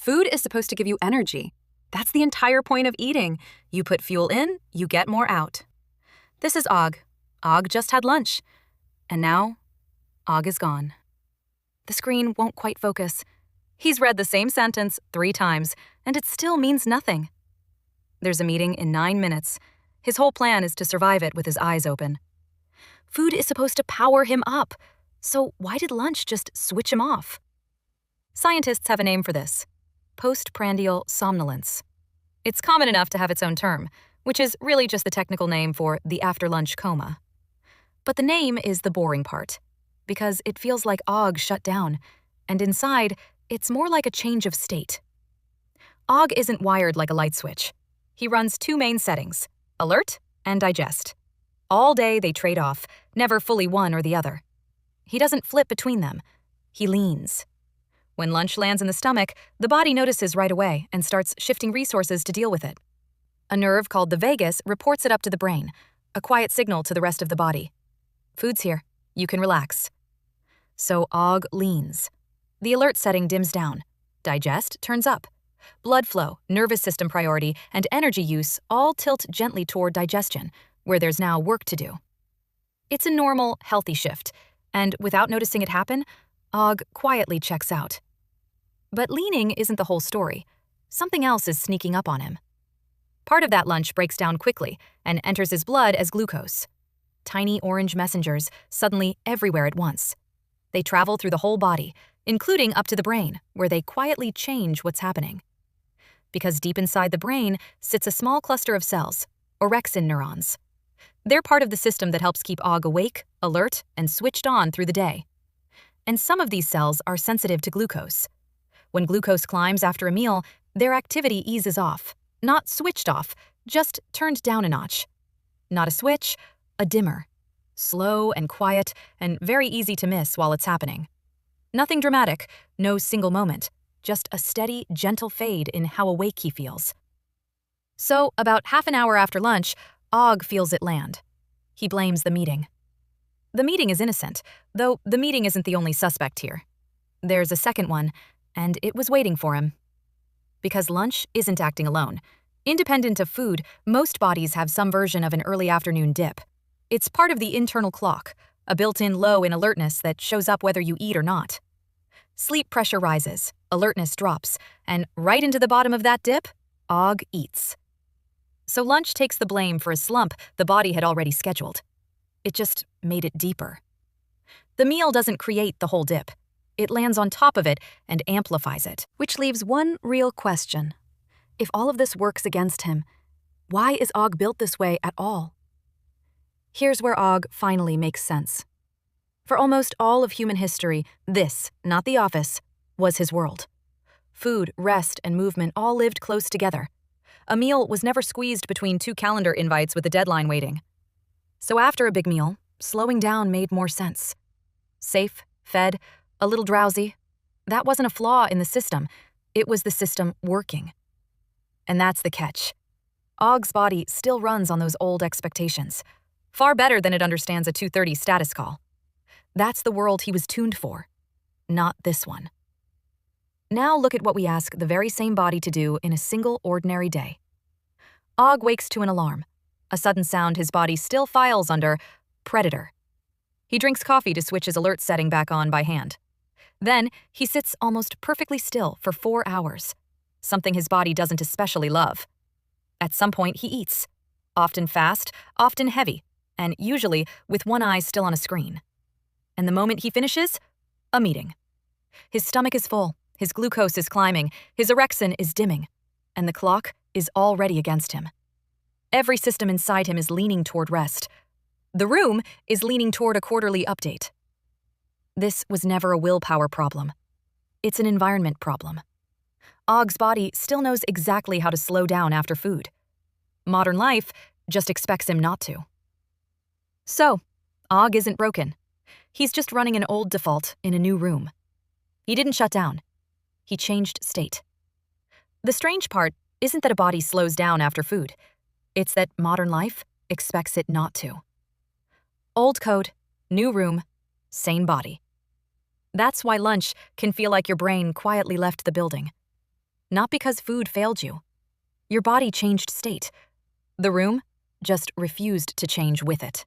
Food is supposed to give you energy. That's the entire point of eating. You put fuel in, you get more out. This is Og. Og just had lunch. And now, Og is gone. The screen won't quite focus. He's read the same sentence 3 times, and it still means nothing. There's a meeting in 9 minutes. His whole plan is to survive it with his eyes open. Food is supposed to power him up, so why did lunch just switch him off? Scientists have a name for this: postprandial somnolence. It's common enough to have its own term, which is really just the technical name for the after-lunch coma. But the name is the boring part, because it feels like Og shut down, and inside, it's more like a change of state. Og isn't wired like a light switch. He runs 2 main settings: alert and digest. All day they trade off, never fully one or the other. He doesn't flip between them. He leans. When lunch lands in the stomach, the body notices right away and starts shifting resources to deal with it. A nerve called the vagus reports it up to the brain, a quiet signal to the rest of the body. Food's here. You can relax. So Og leans. The alert setting dims down. Digest turns up. Blood flow, nervous system priority, and energy use all tilt gently toward digestion, where there's now work to do. It's a normal, healthy shift, and without noticing it happen, Og quietly checks out. But leaning isn't the whole story. Something else is sneaking up on him. Part of that lunch breaks down quickly and enters his blood as glucose. Tiny orange messengers suddenly everywhere at once. They travel through the whole body, including up to the brain, where they quietly change what's happening. Because deep inside the brain sits a small cluster of cells, orexin neurons. They're part of the system that helps keep Og awake, alert, and switched on through the day. And some of these cells are sensitive to glucose. When glucose climbs after a meal, their activity eases off. Not switched off, just turned down a notch. Not a switch, a dimmer. Slow and quiet, and very easy to miss while it's happening. Nothing dramatic, no single moment, just a steady, gentle fade in how awake he feels. So, about half an hour after lunch, Og feels it land. He blames the meeting. The meeting is innocent, though the meeting isn't the only suspect here. There's a second one, and it was waiting for him. Because lunch isn't acting alone. Independent of food, most bodies have some version of an early afternoon dip. It's part of the internal clock, a built-in low in alertness that shows up whether you eat or not. Sleep pressure rises, alertness drops, and right into the bottom of that dip, Og eats. So lunch takes the blame for a slump the body had already scheduled. It just made it deeper. The meal doesn't create the whole dip. It lands on top of it and amplifies it, which leaves one real question. If all of this works against him, why is Og built this way at all? Here's where Og finally makes sense. For almost all of human history, this, not the office, was his world. Food, rest, and movement all lived close together. A meal was never squeezed between 2 calendar invites with a deadline waiting. So after a big meal, slowing down made more sense. Safe, fed, a little drowsy. That wasn't a flaw in the system. It was the system working. And that's the catch. Og's body still runs on those old expectations. Far better than it understands a 2:30 status call. That's the world he was tuned for, not this one. Now look at what we ask the very same body to do in a single ordinary day. Og wakes to an alarm, a sudden sound his body still files under predator. He drinks coffee to switch his alert setting back on by hand. Then he sits almost perfectly still for 4 hours, something his body doesn't especially love. At some point he eats, often fast, often heavy, and usually with one eye still on a screen. And the moment he finishes, a meeting. His stomach is full, his glucose is climbing, his orexin is dimming, and the clock is already against him. Every system inside him is leaning toward rest. The room is leaning toward a quarterly update. This was never a willpower problem. It's an environment problem. Og's body still knows exactly how to slow down after food. Modern life just expects him not to. So, Og isn't broken. He's just running an old default in a new room. He didn't shut down. He changed state. The strange part isn't that a body slows down after food. It's that modern life expects it not to. Old code, new room, sane body. That's why lunch can feel like your brain quietly left the building. not because food failed you. Your body changed state. The room just refused to change with it.